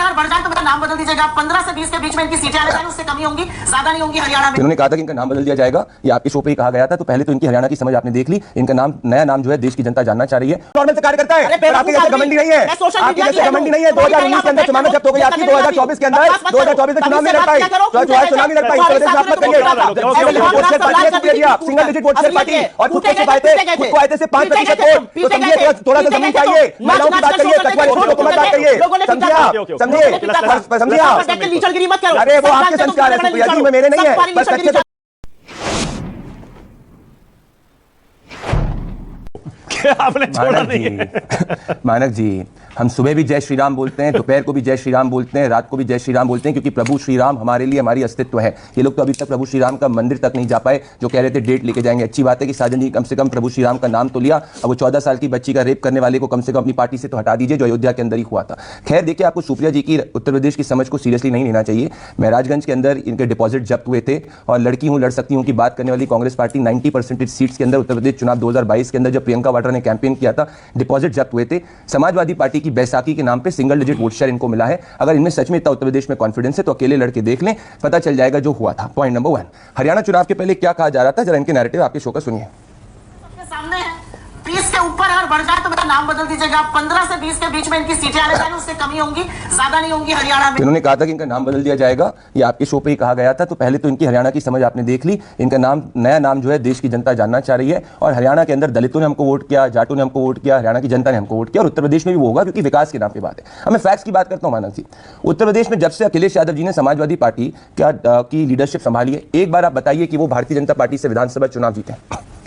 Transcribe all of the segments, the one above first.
और बढ़ जाए तो मेरा नाम बदल दीजिएगा। 15 से 20 के बीच में इनकी सीटें आने चाहिए, उससे कमी होंगी, ज्यादा नहीं होंगी हरियाणा में। इन्होंने कहा था कि इनका नाम बदल दिया जाएगा, ये आपके शो पे ही कहा गया था, तो पहले तो इनकी हरियाणा की समझ आपने देख ली। इनका नाम, नया नाम जो है देश की जनता जानना चाह रही है। नॉर्मल से कार्य करता है, आपके जैसे घमंडी नहीं है, आपके जैसे घमंडी नहीं है। 2019 के अंदर चुनाव में जब्त हो गई आपकी, 2024 के अंदर 2024 में चुनाव नहीं लड़ पाई, चुनाव नहीं लड़ पाई। Single digit vote share party और खुद को आए थे सिर्फ 5% वोट। तो समझिए, थोड़ा सा जमीन चाहिए, महिलाओं की बात करिए, कटवारी को मत बात करिए, समझिए। अरे वो आपके संस्कार है सुप्रिया जी, में मेरे नहीं है, बस अच्छे से आपने छोड़ा नहीं है। मानक जी, हम सुबह भी जय श्री राम बोलते हैं, दोपहर को भी जय श्री राम बोलते हैं, रात को भी जय श्री राम बोलते हैं, क्योंकि प्रभु श्री राम हमारे लिए हमारी अस्तित्व है। ये लोग तो अभी तक प्रभु श्री राम का मंदिर तक नहीं जा पाए, जो कह रहे थे डेट लेके जाएंगे। अच्छी बात है कि साजन जी कम से कम प्रभु श्री राम का नाम तो लिया। अब वो 14 साल की बच्ची का रेप करने वाले को कम से कम अपनी पार्टी से तो हटा दीजिए, जो अयोध्या के अंदर ही हुआ था। खैर देखिए, आपको सुप्रिया जी की उत्तर प्रदेश की समझ को सीरियसली नहीं लेना चाहिए। महराजगंज के अंदर इनके डिपॉजिट जब्त हुए थे, और लड़की हूं लड़ सकती हूं की बात करने वाली कांग्रेस पार्टी 90% सीट्स के अंदर उत्तर प्रदेश चुनाव 2022 के अंदर जब प्रियंका वाड्रा ने कैंपेन किया था, डिपॉजिट जब्त हुए थे। समाजवादी पार्टी की बैसाखी के नाम पे सिंगल डिजिट वोट शेयर इनको मिला है। अगर इनमें सच में इतना उत्तर प्रदेश में कॉन्फिडेंस है तो अकेले लड़के देख लें, पता चल जाएगा जो हुआ था। पॉइंट नंबर 1, हरियाणा चुनाव के पहले क्या कहा जा रहा था, जरा इनके नैरेटिव आपके शो का सुनिए। सामने है 20 के ऊपर और बढ़ जाए तो मेरा नाम बदल दीजिएगा। 15 से 20 के बीच में इनकी सीटें आने चाहिए, उससे कमी होंगी, ज्यादा नहीं होंगी हरियाणा में। इन्होंने कहा था कि इनका नाम बदल दिया जाएगा, ये आपके शो पे ही कहा गया था, तो पहले तो इनकी हरियाणा की समझ आपने देख ली। इनका नाम, नया नाम जो है देश की जनता जानना चाह रही है, और हरियाणा के अंदर दलितों ने हमको वोट किया, जाटों ने हमको वोट किया, हरियाणा की जनता ने हमको वोट किया, और उत्तर प्रदेश में भी वो होगा, क्योंकि विकास के नाम पे बात है। अब मैं फैक्ट्स की बात करता हूं मानव जी। उत्तर प्रदेश में जब से अखिलेश यादव जी ने समाजवादी पार्टी की लीडरशिप संभाली है, एक बार आप बताइए कि वो भारतीय जनता पार्टी से विधानसभा चुनाव जीते?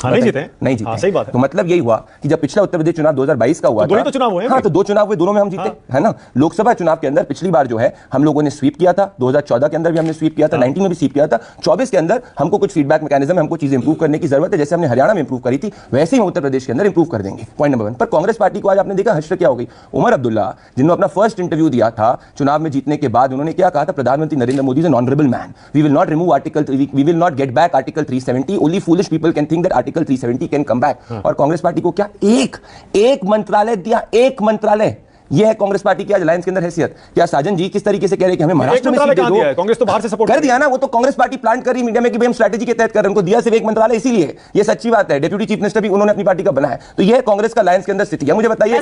नहीं जीते, नहीं जीते। सही बात है। तो मतलब यही हुआ कि जब पिछला उत्तर प्रदेश चुनाव 2022 का हुआ, तो दो चुनाव हुए। हाँ, तो 2 चुनाव हुए, दोनों में हम जीते, है ना। लोकसभा चुनाव के अंदर पिछली बार जो है हम लोगों ने स्वीप किया था, 2014 के अंदर भी हमने स्वीप किया था, 19 में भी स्वीप किया था, 24 के अंदर हमको कुछ फीडबैक मैकेनिज्म, हमको चीजें इंप्रूव करने की जरूरत है। जैसे हमने हरियाणा में इंप्रूव करी थी, वैसे ही उत्तर प्रदेश के अंदर इंप्रूव कर देंगे। पॉइंट नंबर 1 पर कांग्रेस पार्टी को आज आपने देखा हश्र क्या हो गई। उमर अब्दुल्ला, जिन्होंने अपना फर्स्ट इंटरव्यू दिया था चुनाव में जीतने के बाद, उन्होंने क्या कहा था, प्रधानमंत्री Narendra Modi is an honourable man, we will not remove article, we will not get back article 370, only foolish people can think that article 370 can come back. और कांग्रेस पार्टी को क्या एक मंत्रालय दिया, एक मंत्रालय। यह है कांग्रेस पार्टी की आज अलायंस के अंदर हैसियत। क्या साजन जी किस तरीके से कह रहे हैं कि हमें महाराष्ट्र में सीट दे दो? कांग्रेस तो बाहर से सपोर्ट कर दिया ना, वो तो कांग्रेस पार्टी प्लांट कर रही मीडिया में कि भाई हम स्ट्रेटजी के तहत कर रहे हैं, उनको दिया सिर्फ एक मंत्रालय, इसीलिए ये सच्ची बात है। डेप्यूटी चीफ मिनिस्टर भी उन्होंने अपनी पार्टी का बनाया। तो यह कांग्रेस का अलायंस के अंदर स्थिति है। मुझे बताइए,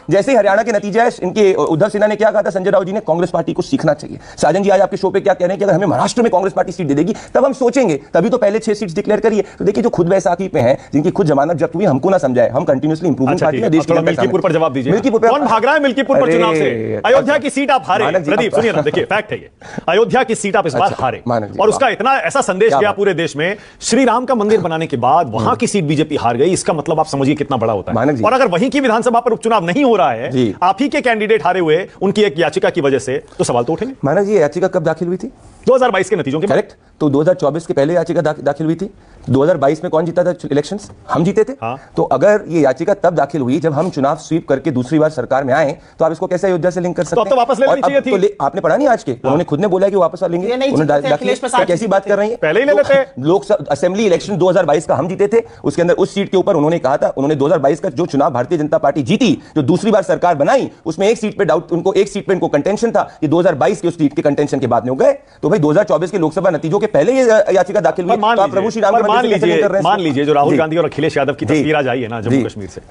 जैसे हरियाणा के नतीजे है, इनके उद्धव सिन्हा ने क्या कहा था, संजय राउत जी ने, कांग्रेस पार्टी को सीखना चाहिए। साजन जी आज आपके शो पे क्या कह रहे हैं कि अगर हमें महाराष्ट्र में कांग्रेस पार्टी सीट दे देगी तब हम सोचेंगे, तभी तो पहले 6 सीट्स डिक्लेयर करिए। तो देखिए, जो खुद बैसाखी पे हैं, जिनकी खुद जमानत जब्त हुई, हमको ना समझाए, हम कंटिन्यूअसली इंप्रूवमेंट पार्टी है देश के अंदर। मिल्कीपुर पर जवाब दीजिए, कौन भाग रहा है मिल्कीपुर पर चुनाव से? अयोध्या की सीट आप हारे। प्रदीप सुनिए ना, देखिए फैक्ट है ये, अयोध्या की सीट आप इस बार हारे, और उसका इतना ऐसा संदेश गया पूरे देश में, श्री राम का मंदिर बनाने के बाद वहां की सीट बीजेपी हार गई। इसका मतलब आप समझिए कितना बड़ा होता है। और अगर वहीं की विधानसभा पर उपचुनाव नहीं हो रहा है, आप ही के कैंडिडेट हारे हुए उनकी एक याचिका की वजह से, तो सवाल तो उठेंगे। मानव जी, याचिका कब दाखिल हुई थी? 2022 के नतीजों के। करेक्ट। तो 2024 के पहले याचिका दाखिल हुई थी। 2022 में कौन जीता था इलेक्शंस? हम जीते थे। हाँ। तो अगर ये याचिका तब दाखिल हुई जब हम चुनाव स्वीप करके दूसरी बार सरकार में आए, तो आप इसको कैसे अयोध्या से लिंक कर सकते हैं? तो वापस ले लेनी चाहिए थी। तो आपने पढ़ा नहीं आज के? उन्होंने खुद ने बोला कि वापस लेंगे। कैसी बात कर रही है? पहले ही ले लेते। लोकसभा असेंबली इलेक्शन 2022 का हम जीते थे, उसके अंदर उस सीट के ऊपर उन्होंने कहा था, उन्होंने 2022 का जो चुनाव भारतीय जनता पार्टी जीती, जो दूसरी बार सरकार बनाई, उसमें एक सीट पे डाउट, उनको एक सीट पे इनको कंटेंशन था। ये 2022 के उस सीट के कंटेंशन के बाद में हो गए। तो भाई 2024 के लोकसभा नतीजों के पहले ये याचिका दाखिल हुई, तो आप प्रभु श्री राम मान लीजिए जो राहुल गांधी और अखिलेश यादव की तस्वीर आज आई है ना जम्मू कश्मीर से,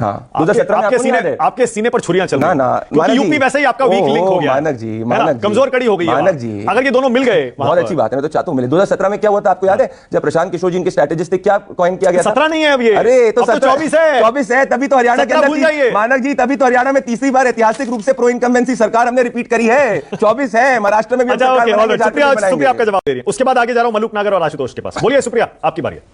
आपके सीने पर छुरियां चल रही हैं, यूपी वैसे ही आपका वीक लिंक हो गया, मानक जी, कमजोर कड़ी हो गई है। मानक जी, अगर ये दोनों मिल गए बहुत अच्छी बात है, मैं तो चाहता हूं मिले। 2017 में क्या हुआ था आपको याद है? जब प्रशांत किशोर जी इनके स्ट्रेटेजिस्ट थे, क्या कॉइन किया गया था? 17 नहीं है अब ये। अरे तो 24 है। 24 है, तभी तो हरियाणा के अंदर, मानक जी, तभी तो हरियाणा में तीसरी बार ऐतिहासिक रूप से प्रो इनकम्बेंसी सरकार हमने रिपीट करी है। 24 है, महाराष्ट्र में भी। सुप्रिया आपका जवाब दे रही है। उसके बाद आगे जा रहा हूं मलूक नागर और आशुतोष के पास। बोलिए सुप्रिया, आपकी बारी है।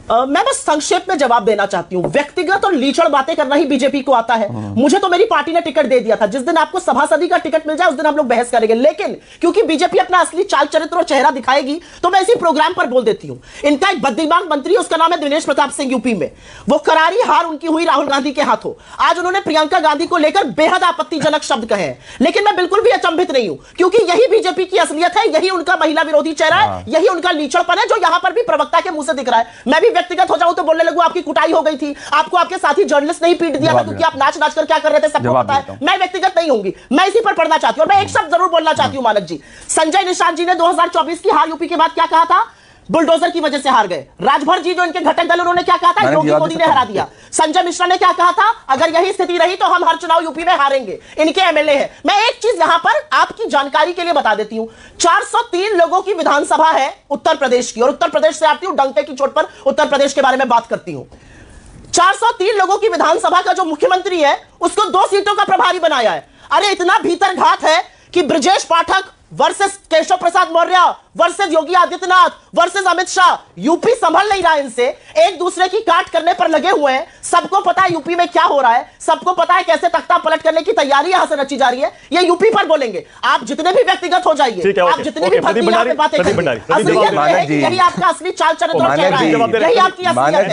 मैं बस संक्षेप में जवाब देना चाहती हूं। व्यक्तिगत और लीचड़ बातें करना ही बीजेपी को आता है। मुझे तो मेरी पार्टी ने टिकट दे दिया था। जिस दिन आपको सभासदी का टिकट मिल जाए उस दिन हम लोग बहस करेंगे, लेकिन क्योंकि बीजेपी अपना असली चाल चरित्र और चेहरा दिखाएगी तो मैं इसी प्रोग्राम पर बोल देती हूं। इनका एक बद्दिमाग मंत्री है, उसका नाम है दिनेश प्रताप सिंह। यूपी में वो करारी हार उनकी हुई राहुल गांधी के हाथों। आज उन्होंने प्रियंका गांधी को लेकर बेहद आपत्तिजनक शब्द कहे हैं, लेकिन मैं बिल्कुल भी अचंभित नहीं हूं, क्योंकि यही बीजेपी की असलियत है, यही उनका महिला विरोधी चेहरा है, यही उनका लीचड़पन है जो यहां पर भी प्रवक्ता के मुंह से दिख रहा है। मैं भी व्यक्तिगत हो जाऊं तो बोलने लगूं आपकी कुटाई हो गई थी, आपको आपके साथी जर्नलिस्ट नहीं पीट दिया था क्योंकि आप नाच नाच कर क्या कर रहे थे सबको पता है। मैं व्यक्तिगत नहीं होंगी, मैं इसी पर पढ़ना चाहती हूं और मैं एक शब्द जरूर बोलना चाहती हूं मानक जी। संजय निषाद जी ने 2024 की हार यूपी के बाद क्या कहा था? बुलडोजर की वजह से हार गए। राजभर जी जो इनके घटक दल, उन्होंने क्या कहा था? योगी मोदी ने हरा दिया। संजय मिश्रा ने क्या कहा था? अगर यही स्थिति रही तो हम हर चुनाव यूपी में हारेंगे, इनके एमएलए हैं। मैं एक चीज यहां पर आपकी जानकारी के लिए बता देती हूं, 403 लोगों की विधानसभा है उत्तर प्रदेश की, और उत्तर प्रदेश से आती हूं, डंके की चोट पर उत्तर प्रदेश के बारे में बात करती हूं। 403 लोगों की विधानसभा का जो मुख्यमंत्री है उसको 2 सीटों का प्रभारी बनाया है। अरे इतना भीतर घात है कि Brajesh Pathak versus Keshav Prasad Maurya versus Yogi Adityanath versus Amit Shah, UP संभल नहीं रहा इनसे, एक दूसरे की काट करने पर लगे हुए हैं। सबको पता है यूपी में क्या हो रहा है, सबको पता है कैसे तख्ता पलट करने की तैयारी यहां से रची जा रही है। ये यूपी पर बोलेंगे, आप जितने भी व्यक्तिगत हो जाइए, आप जितनी भी भर्ती यहां पे बातें करेंगे, यही आपका असली चाल चरित्र चल रहा है, यही आपकी असलियत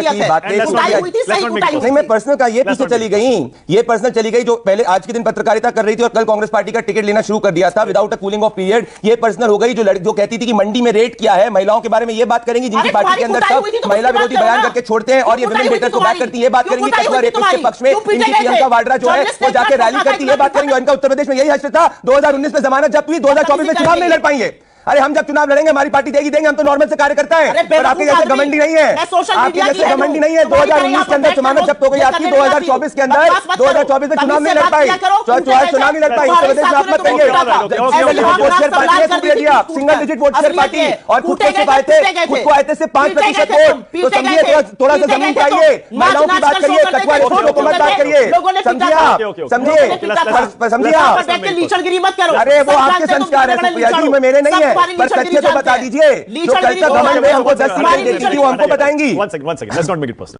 है। नहीं, मैं पर्सनल का ये पीछे चली गई, ये पर्सनल चली गई जो पहले आज के दिन पत्रकारिता कर रही थी और कल कांग्रेस पार्टी का टिकट लेना शुरू कर दिया था without a cooling of period. ये पर्सनल हो गई जो कहती थी कि मंडी में रेट किया है, महिलाओं के बारे में ये बात करेंगी जिनकी पार्टी के अंदर सब महिला विरोधी बयान करके छोड़ते हैं, और ये विमेन बेटर तो बात करती है, ये बात करेंगी कचरा रेपिस्ट के पक्ष में इनकी प्रियंका वाड्रा जो है वो जाके रैली करती है, ये बात करेंगे। इनका उत्तर प्रदेश में यही हश्र था, 2019 में जमानत जब्त हुई, 2024 में चुनाव नहीं लड़ पाएंगे। अरे हम जब चुनाव लड़ेंगे हमारी पार्टी देंगे, हम तो नॉर्मल से कार्य करता है, पर आपके जैसे घमंडी नहीं है, आपके जैसे घमंडी नहीं है। 2019 के अंदर जमानत जब्त हो गई आपकी, 2024 के अंदर 2024 में चुनाव नहीं लड़ पाई, चुनाव नहीं लड़ पाई। उत्तर प्रदेश में आप मत कहिए single digit vote share party, और खुद को सिर्फ आए थे, खुद को आए थे सिर्फ 5% वोट। तो समझिए, थोड़ा सा जमीन चाहिए, महिलाओं की बात करिए, कचवा रेपिस्ट को मत बात करिए, समझिए आप, समझिए आप। अरे वो आपके संस्कार है सुप्रिया जी, में मेरे नहीं है, पर सच्चे तो बता दीजिए, जो कल तक घमंड में हमको 10 सीटें देती थी वो हमको बताएंगी। One second, let's not make it personal.